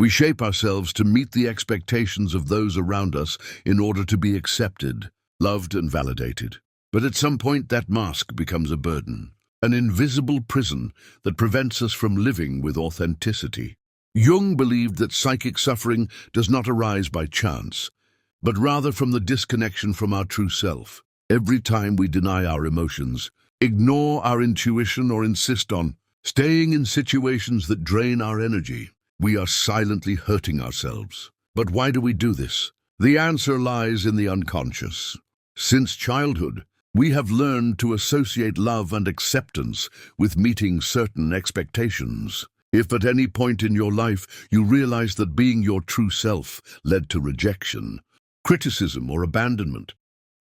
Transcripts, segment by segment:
We shape ourselves to meet the expectations of those around us in order to be accepted, loved, and validated. But at some point, that mask becomes a burden, an invisible prison that prevents us from living with authenticity. Jung believed that psychic suffering does not arise by chance, but rather from the disconnection from our true self. Every time we deny our emotions, ignore our intuition, or insist on staying in situations that drain our energy, we are silently hurting ourselves. But why do we do this? The answer lies in the unconscious. Since childhood, we have learned to associate love and acceptance with meeting certain expectations. If at any point in your life you realize that being your true self led to rejection, criticism, or abandonment,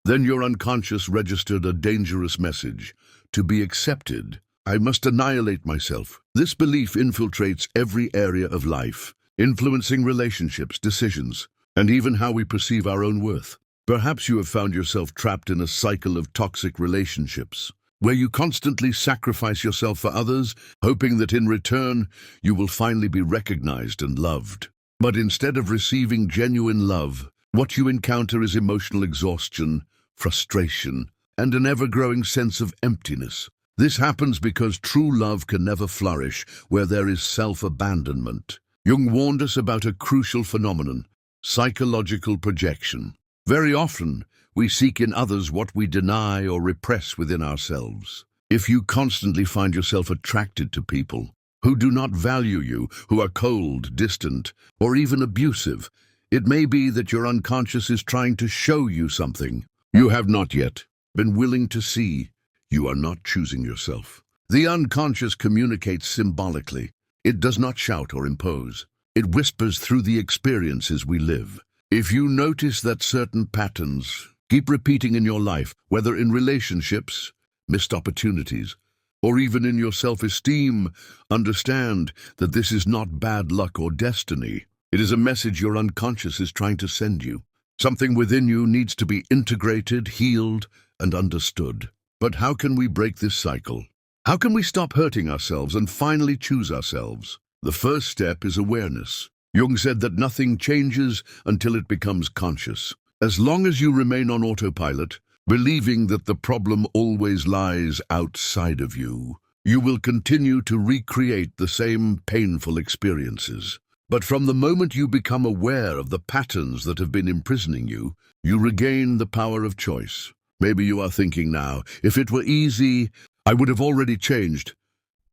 then your unconscious registered a dangerous message. To be accepted, I must annihilate myself. This belief infiltrates every area of life, influencing relationships, decisions, and even how we perceive our own worth. Perhaps you have found yourself trapped in a cycle of toxic relationships, where you constantly sacrifice yourself for others, hoping that in return you will finally be recognized and loved. But instead of receiving genuine love, what you encounter is emotional exhaustion, frustration, and an ever-growing sense of emptiness. This happens because true love can never flourish where there is self-abandonment. Jung warned us about a crucial phenomenon: psychological projection. Very often, we seek in others what we deny or repress within ourselves. If you constantly find yourself attracted to people who do not value you, who are cold, distant, or even abusive, it may be that your unconscious is trying to show you something you have not yet been willing to see. You are not choosing yourself. The unconscious communicates symbolically. It does not shout or impose. It whispers through the experiences we live. If you notice that certain patterns keep repeating in your life, whether in relationships, missed opportunities, or even in your self-esteem, understand that this is not bad luck or destiny. It is a message your unconscious is trying to send you. Something within you needs to be integrated, healed, and understood. But how can we break this cycle? How can we stop hurting ourselves and finally choose ourselves? The first step is awareness. Jung said that nothing changes until it becomes conscious. As long as you remain on autopilot, believing that the problem always lies outside of you, you will continue to recreate the same painful experiences. But from the moment you become aware of the patterns that have been imprisoning you, you regain the power of choice. Maybe you are thinking now, if it were easy, I would have already changed.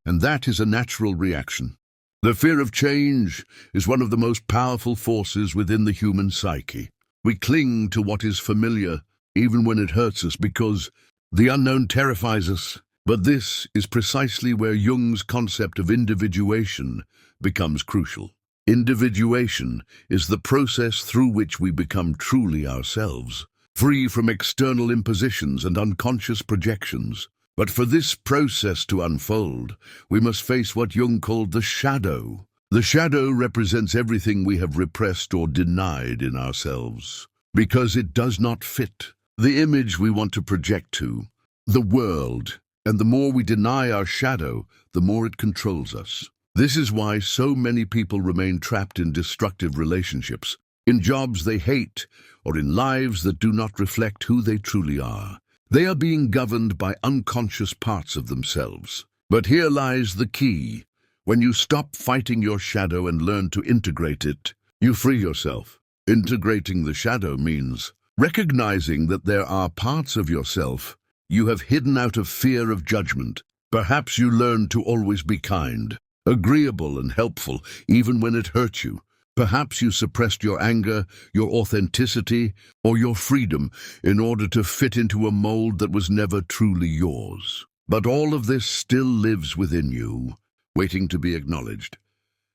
And that is a natural reaction. The fear of change is one of the most powerful forces within the human psyche. We cling to what is familiar, even when it hurts us, because the unknown terrifies us. But this is precisely where Jung's concept of individuation becomes crucial. Individuation is the process through which we become truly ourselves, free from external impositions and unconscious projections. But for this process to unfold, we must face what Jung called the shadow. The shadow represents everything we have repressed or denied in ourselves, because it does not fit the image we want to project to the world. And the more we deny our shadow, the more it controls us. This is why so many people remain trapped in destructive relationships, in jobs they hate, or in lives that do not reflect who they truly are. They are being governed by unconscious parts of themselves. But here lies the key. When you stop fighting your shadow and learn to integrate it, you free yourself. Integrating the shadow means recognizing that there are parts of yourself you have hidden out of fear of judgment. Perhaps you learned to always be kind, agreeable, and helpful, even when it hurt you. Perhaps you suppressed your anger, your authenticity, or your freedom in order to fit into a mold that was never truly yours. But all of this still lives within you, waiting to be acknowledged.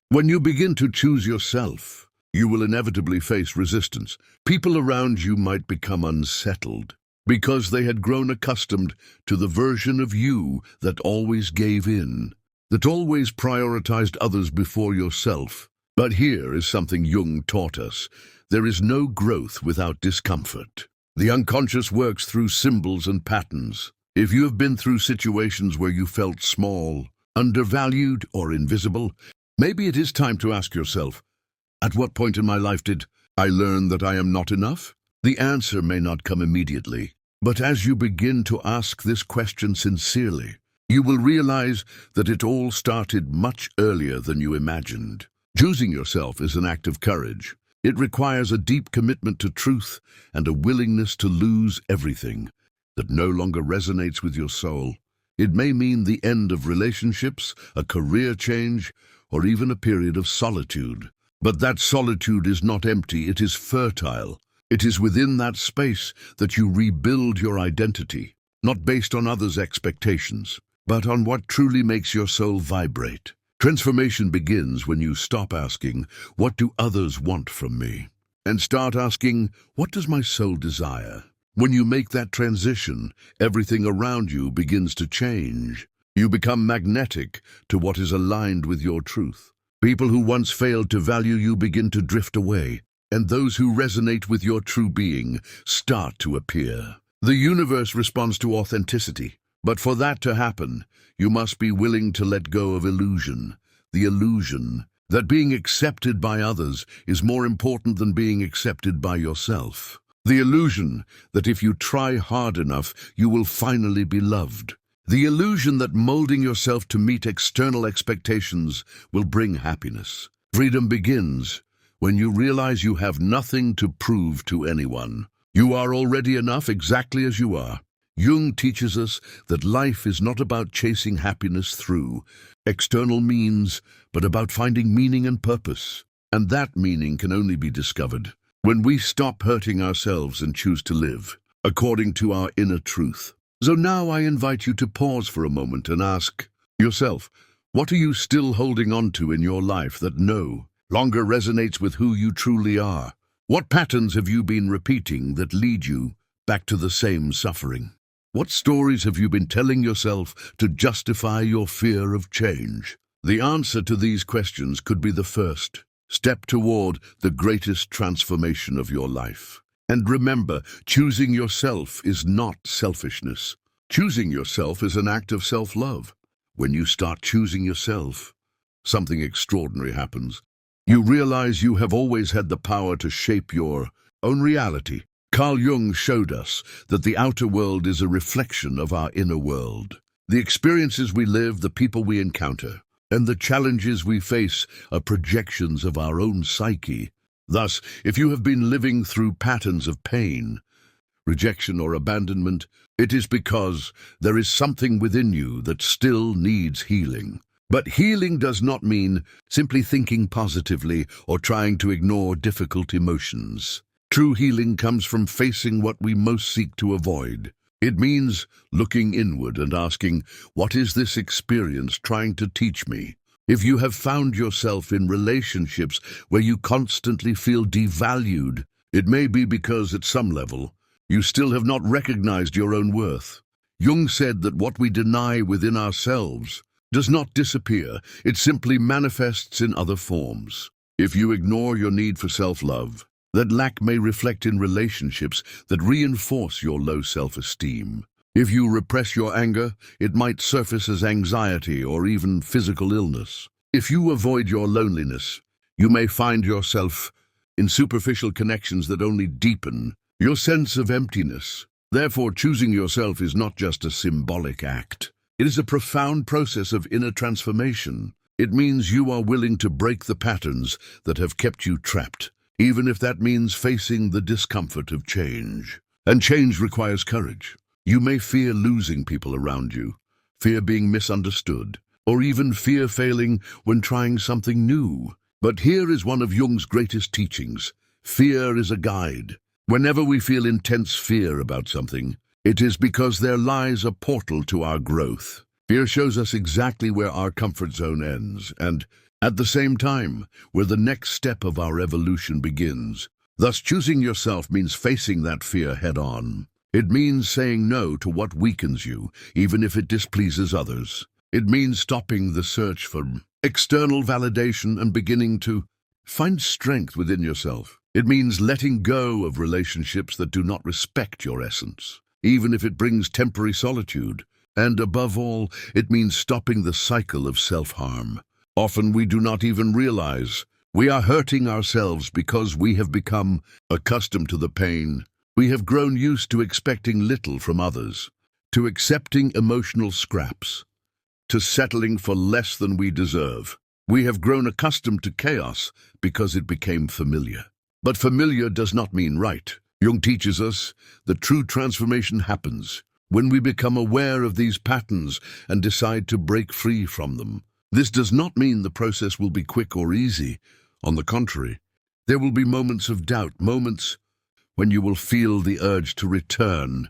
When you begin to choose yourself, you will inevitably face resistance. People around you might become unsettled because they had grown accustomed to the version of you that always gave in, that always prioritized others before yourself. But here is something Jung taught us. There is no growth without discomfort. The unconscious works through symbols and patterns. If you have been through situations where you felt small, undervalued, or invisible, maybe it is time to ask yourself, At what point in my life did I learn that I am not enough? The answer may not come immediately, but as you begin to ask this question sincerely, you will realize that it all started much earlier than you imagined. Choosing yourself is an act of courage. It requires a deep commitment to truth and a willingness to lose everything that no longer resonates with your soul. It may mean the end of relationships, a career change, or even a period of solitude. But that solitude is not empty, it is fertile. It is within that space that you rebuild your identity, not based on others' expectations, but on what truly makes your soul vibrate. Transformation begins when you stop asking, "What do others want from me?" and start asking, "What does my soul desire?" When you make that transition, everything around you begins to change. You become magnetic to what is aligned with your truth. People who once failed to value you begin to drift away, and those who resonate with your true being start to appear. The universe responds to authenticity, but for that to happen, you must be willing to let go of illusion. The illusion that being accepted by others is more important than being accepted by yourself. The illusion that if you try hard enough, you will finally be loved. The illusion that molding yourself to meet external expectations will bring happiness. Freedom begins when you realize you have nothing to prove to anyone. You are already enough exactly as you are. Jung teaches us that life is not about chasing happiness through external means, but about finding meaning and purpose. And that meaning can only be discovered when we stop hurting ourselves and choose to live according to our inner truth. So now I invite you to pause for a moment and ask yourself, what are you still holding on to in your life that no longer resonates with who you truly are? What patterns have you been repeating that lead you back to the same suffering? What stories have you been telling yourself to justify your fear of change? The answer to these questions could be the first step toward the greatest transformation of your life. And remember, choosing yourself is not selfishness. Choosing yourself is an act of self-love. When you start choosing yourself, something extraordinary happens. You realize you have always had the power to shape your own reality. Carl Jung showed us that the outer world is a reflection of our inner world. The experiences we live, the people we encounter, and the challenges we face are projections of our own psyche. Thus, if you have been living through patterns of pain, rejection, or abandonment, it is because there is something within you that still needs healing. But healing does not mean simply thinking positively or trying to ignore difficult emotions. True healing comes from facing what we most seek to avoid. It means looking inward and asking, what is this experience trying to teach me? If you have found yourself in relationships where you constantly feel devalued, it may be because at some level, you still have not recognized your own worth. Jung said that what we deny within ourselves does not disappear, it simply manifests in other forms. If you ignore your need for self-love, that lack may reflect in relationships that reinforce your low self-esteem. If you repress your anger, it might surface as anxiety or even physical illness. If you avoid your loneliness, you may find yourself in superficial connections that only deepen your sense of emptiness. Therefore, choosing yourself is not just a symbolic act. It is a profound process of inner transformation. It means you are willing to break the patterns that have kept you trapped, even if that means facing the discomfort of change. And change requires courage. You may fear losing people around you, fear being misunderstood, or even fear failing when trying something new. But here is one of Jung's greatest teachings. Fear is a guide. Whenever we feel intense fear about something, it is because there lies a portal to our growth. Fear shows us exactly where our comfort zone ends, and at the same time, where the next step of our evolution begins. Thus, choosing yourself means facing that fear head-on. It means saying no to what weakens you, even if it displeases others. It means stopping the search for external validation and beginning to find strength within yourself. It means letting go of relationships that do not respect your essence, even if it brings temporary solitude. And above all, it means stopping the cycle of self-harm. Often we do not even realize We are hurting ourselves because we have become accustomed to the pain. We have grown used to expecting little from others, to accepting emotional scraps, to settling for less than we deserve. We have grown accustomed to chaos because it became familiar. But familiar does not mean right. Jung teaches us that true transformation happens when we become aware of these patterns and decide to break free from them. This does not mean the process will be quick or easy. On the contrary, there will be moments of doubt, moments when you will feel the urge to return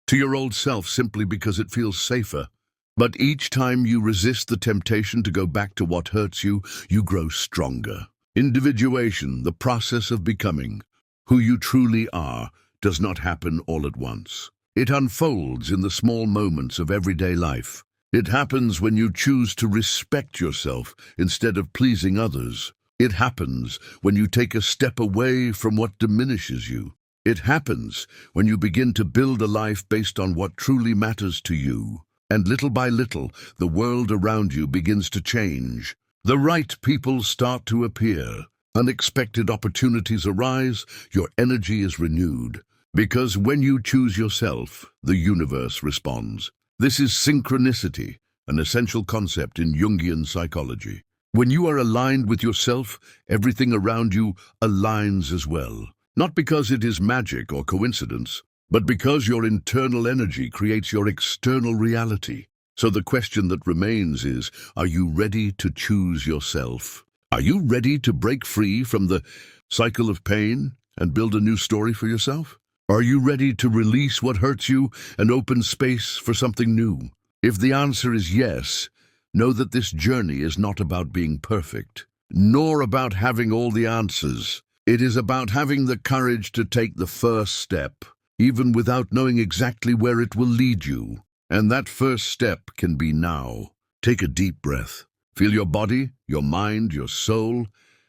to your old self simply because it feels safer. But each time you resist the temptation to go back to what hurts you, you grow stronger. Individuation, the process of becoming who you truly are, does not happen all at once. It unfolds in the small moments of everyday life. It happens when you choose to respect yourself instead of pleasing others. It happens when you take a step away from what diminishes you. It happens when you begin to build a life based on what truly matters to you. And little by little, the world around you begins to change. The right people start to appear. Unexpected opportunities arise, your energy is renewed. Because when you choose yourself, the universe responds. This is synchronicity, an essential concept in Jungian psychology. When you are aligned with yourself, everything around you aligns as well. Not because it is magic or coincidence, but because your internal energy creates your external reality. So the question that remains is, are you ready to choose yourself? Are you ready to break free from the cycle of pain and build a new story for yourself? Are you ready to release what hurts you and open space for something new? If the answer is yes, know that this journey is not about being perfect, nor about having all the answers. It is about having the courage to take the first step, even without knowing exactly where it will lead you. And that first step can be now. Take a deep breath. Feel your body, your mind, your soul,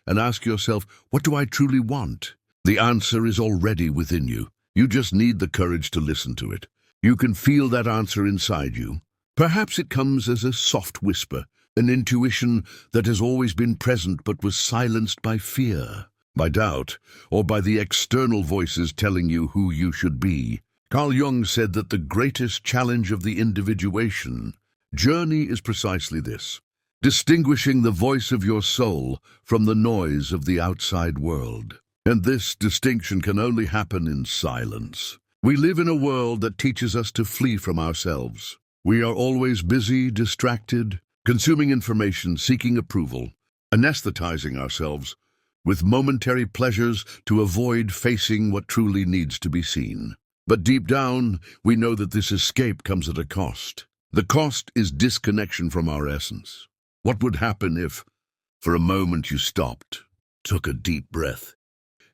and ask yourself, what do I truly want? The answer is already within you. You just need the courage to listen to it. You can feel that answer inside you. Perhaps it comes as a soft whisper, an intuition that has always been present but was silenced by fear, by doubt, or by the external voices telling you who you should be. Carl Jung said that the greatest challenge of the individuation journey is precisely this: distinguishing the voice of your soul from the noise of the outside world. And this distinction can only happen in silence. We live in a world that teaches us to flee from ourselves. We are always busy, distracted, consuming information, seeking approval, anesthetizing ourselves with momentary pleasures to avoid facing what truly needs to be seen. But deep down, we know that this escape comes at a cost. The cost is disconnection from our essence. What would happen if, for a moment, you stopped, took a deep breath,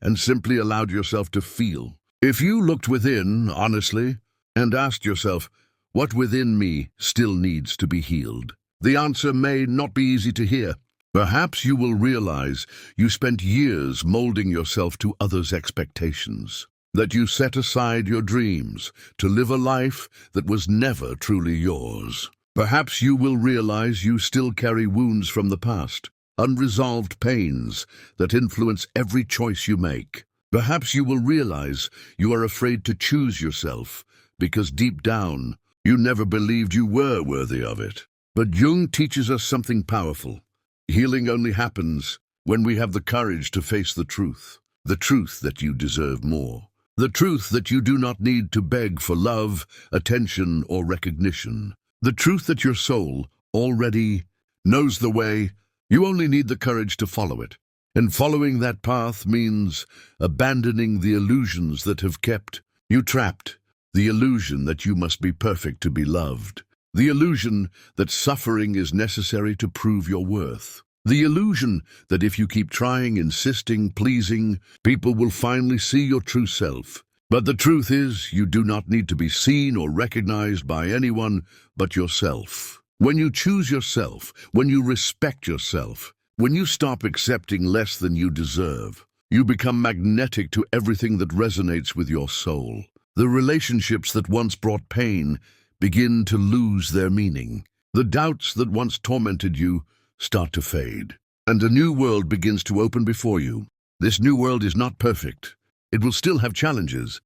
and simply allowed yourself to feel? If you looked within, honestly, and asked yourself, what within me still needs to be healed? The answer may not be easy to hear. Perhaps you will realize you spent years molding yourself to others' expectations, that you set aside your dreams to live a life that was never truly yours. Perhaps you will realize you still carry wounds from the past, unresolved pains that influence every choice you make. Perhaps you will realize you are afraid to choose yourself because deep down you never believed you were worthy of it. But Jung teaches us something powerful. Healing only happens when we have the courage to face the truth that you deserve more, the truth that you do not need to beg for love, attention, or recognition, the truth that your soul already knows the way. You only need the courage to follow it. And following that path means abandoning the illusions that have kept you trapped, the illusion that you must be perfect to be loved, the illusion that suffering is necessary to prove your worth, the illusion that if you keep trying, insisting, pleasing, people will finally see your true self. But the truth is, you do not need to be seen or recognized by anyone but yourself. When you choose yourself, when you respect yourself, when you stop accepting less than you deserve, you become magnetic to everything that resonates with your soul. The relationships that once brought pain begin to lose their meaning. The doubts that once tormented you start to fade. and a new world begins to open before you. This new world is not perfect. It will still have challenges.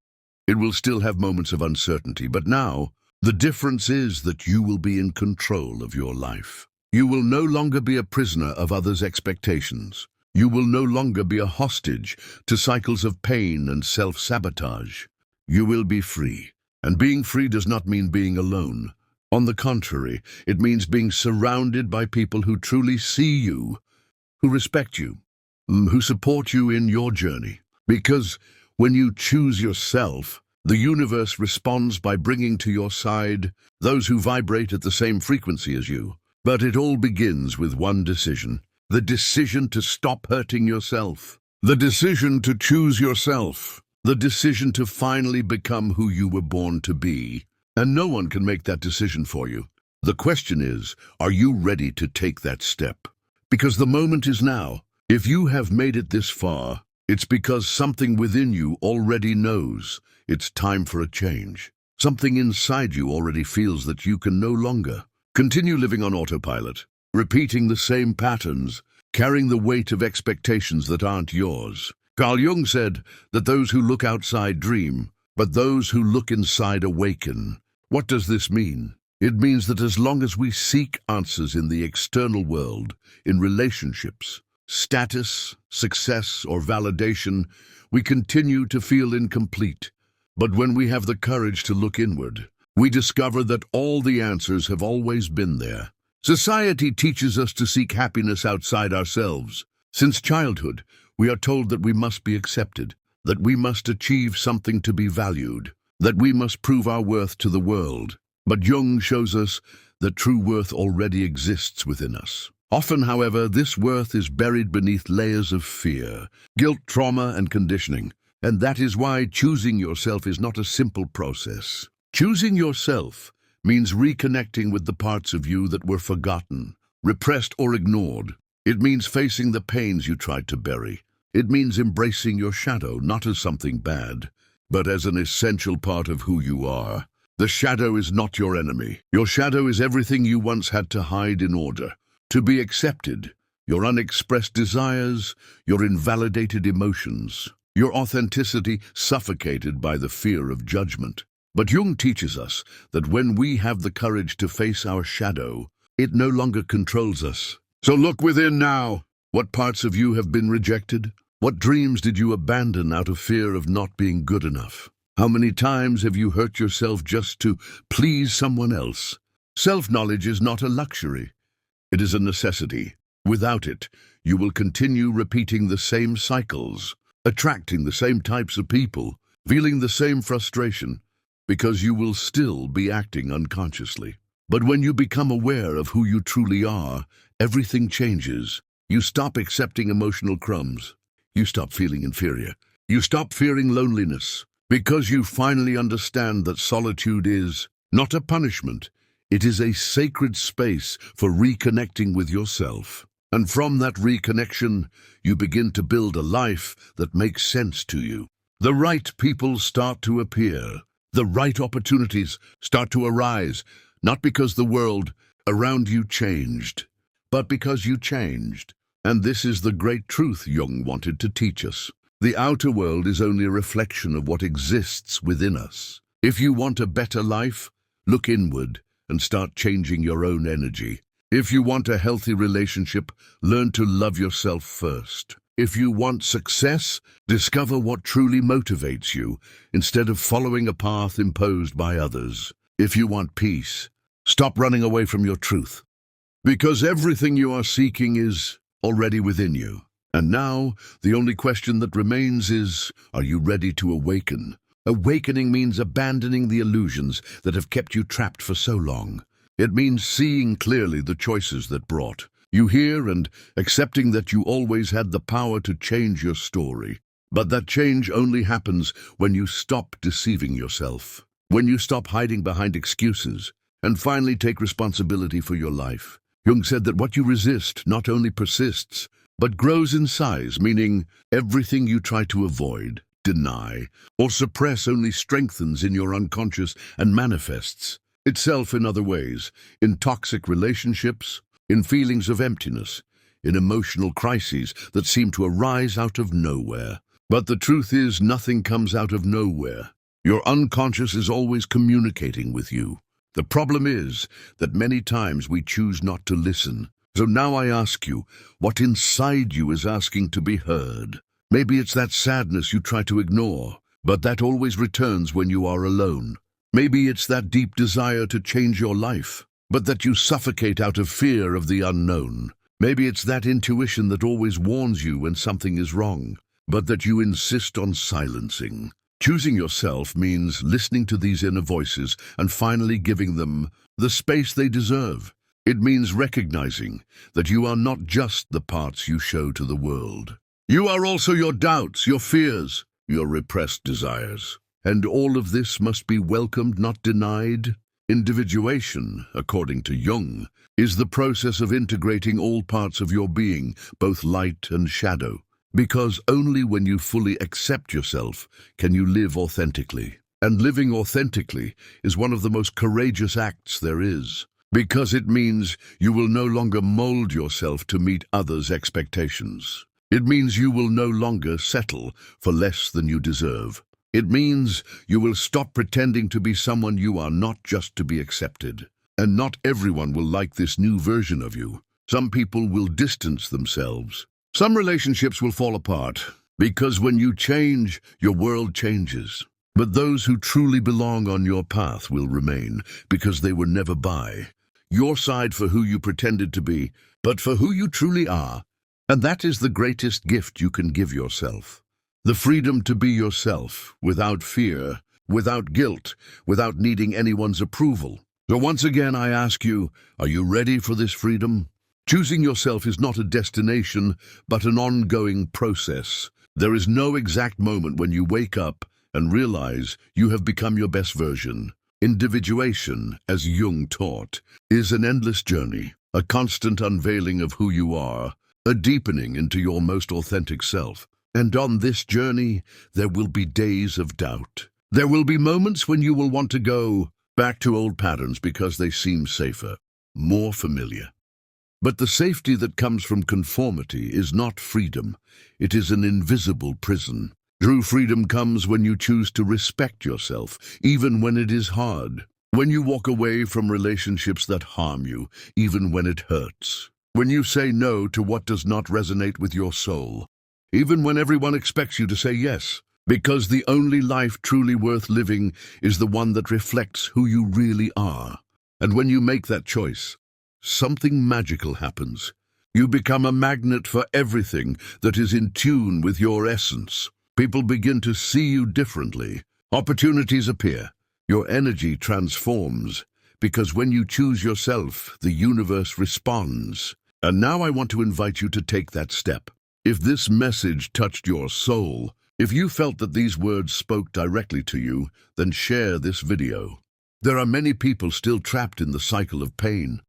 It will still have moments of uncertainty, but now, the difference is that you will be in control of your life. You will no longer be a prisoner of others' expectations. You will no longer be a hostage to cycles of pain and self-sabotage. You will be free. And being free does not mean being alone. On the contrary, it means being surrounded by people who truly see you, who respect you, who support you in your journey. Because when you choose yourself, the universe responds by bringing to your side those who vibrate at the same frequency as you. But it all begins with one decision. The decision to stop hurting yourself. The decision to choose yourself. The decision to finally become who you were born to be. And no one can make that decision for you. The question is, are you ready to take that step? Because the moment is now. If you have made it this far, it's because something within you already knows it's time for a change. Something inside you already feels that you can no longer continue living on autopilot, repeating the same patterns, carrying the weight of expectations that aren't yours. Carl Jung said that those who look outside dream, but those who look inside awaken. What does this mean? It means that as long as we seek answers in the external world, in relationships, status, success, or validation, we continue to feel incomplete. But when we have the courage to look inward, we discover that all the answers have always been there. Society teaches us to seek happiness outside ourselves. Since childhood, we are told that we must be accepted, that we must achieve something to be valued, that we must prove our worth to the world. But Jung shows us that true worth already exists within us. Often, however, this worth is buried beneath layers of fear, guilt, trauma, and conditioning. And that is why choosing yourself is not a simple process. Choosing yourself means reconnecting with the parts of you that were forgotten, repressed, or ignored. It means facing the pains you tried to bury. It means embracing your shadow, not as something bad, but as an essential part of who you are. The shadow is not your enemy. Your shadow is everything you once had to hide in order to be accepted. Your unexpressed desires, your invalidated emotions, your authenticity suffocated by the fear of judgment. But Jung teaches us that when we have the courage to face our shadow, it no longer controls us. So look within now. What parts of you have been rejected? What dreams did you abandon out of fear of not being good enough? How many times have you hurt yourself just to please someone else? Self-knowledge is not a luxury. It is a necessity. Without it, you will continue repeating the same cycles, attracting the same types of people, feeling the same frustration, because you will still be acting unconsciously. But when you become aware of who you truly are, everything changes. You stop accepting emotional crumbs. You stop feeling inferior. You stop fearing loneliness, because you finally understand that solitude is not a punishment. It is a sacred space for reconnecting with yourself. And from that reconnection, you begin to build a life that makes sense to you. The right people start to appear. The right opportunities start to arise, not because the world around you changed, but because you changed. And this is the great truth Jung wanted to teach us. The outer world is only a reflection of what exists within us. If you want a better life, look inward and start changing your own energy. If you want a healthy relationship, learn to love yourself first. If you want success, discover what truly motivates you instead of following a path imposed by others. If you want peace, stop running away from your truth, because everything you are seeking is already within you. And now, the only question that remains is, are you ready to awaken? Awakening means abandoning the illusions that have kept you trapped for so long. It means seeing clearly the choices that brought you here and accepting that you always had the power to change your story. But that change only happens when you stop deceiving yourself, when you stop hiding behind excuses, and finally take responsibility for your life. Jung said that what you resist not only persists, but grows in size, meaning everything you try to avoid, deny, or suppress only strengthens in your unconscious and manifests itself in other ways, in toxic relationships, in feelings of emptiness, in emotional crises that seem to arise out of nowhere. But the truth is, nothing comes out of nowhere. Your unconscious is always communicating with you. The problem is that many times we choose not to listen. So now I ask you, what inside you is asking to be heard? Maybe it's that sadness you try to ignore, but that always returns when you are alone. Maybe it's that deep desire to change your life, but that you suffocate out of fear of the unknown. Maybe it's that intuition that always warns you when something is wrong, but that you insist on silencing. Choosing yourself means listening to these inner voices and finally giving them the space they deserve. It means recognizing that you are not just the parts you show to the world. You are also your doubts, your fears, your repressed desires. And all of this must be welcomed, not denied. Individuation, according to Jung, is the process of integrating all parts of your being, both light and shadow. Because only when you fully accept yourself can you live authentically. And living authentically is one of the most courageous acts there is. Because it means you will no longer mold yourself to meet others' expectations. It means you will no longer settle for less than you deserve. It means you will stop pretending to be someone you are not just to be accepted. And not everyone will like this new version of you. Some people will distance themselves. Some relationships will fall apart. Because when you change, your world changes. But those who truly belong on your path will remain, because they were never by your side for who you pretended to be, but for who you truly are. And that is the greatest gift you can give yourself. The freedom to be yourself, without fear, without guilt, without needing anyone's approval. So once again I ask you, are you ready for this freedom? Choosing yourself is not a destination, but an ongoing process. There is no exact moment when you wake up and realize you have become your best version. Individuation, as Jung taught, is an endless journey, a constant unveiling of who you are, a deepening into your most authentic self. And on this journey, there will be days of doubt. There will be moments when you will want to go back to old patterns because they seem safer, more familiar. But the safety that comes from conformity is not freedom. It is an invisible prison. True freedom comes when you choose to respect yourself, even when it is hard. When you walk away from relationships that harm you, even when it hurts. When you say no to what does not resonate with your soul, even when everyone expects you to say yes. Because the only life truly worth living is the one that reflects who you really are. And when you make that choice, something magical happens. You become a magnet for everything that is in tune with your essence. People begin to see you differently. Opportunities appear. Your energy transforms. Because when you choose yourself, the universe responds. And now I want to invite you to take that step. If this message touched your soul, if you felt that these words spoke directly to you, then share this video. There are many people still trapped in the cycle of pain,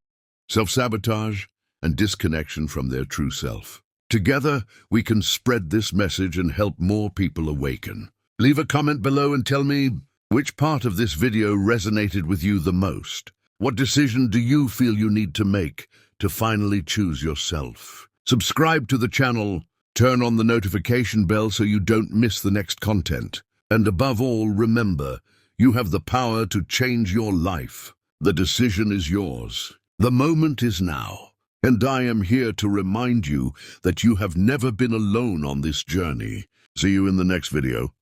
self-sabotage, and disconnection from their true self. Together, we can spread this message and help more people awaken. Leave a comment below and tell me which part of this video resonated with you the most. What decision do you feel you need to make to finally choose yourself? Subscribe to the channel, turn on the notification bell so you don't miss the next content. And above all, remember, you have the power to change your life. The decision is yours. The moment is now. And I am here to remind you that you have never been alone on this journey. See you in the next video.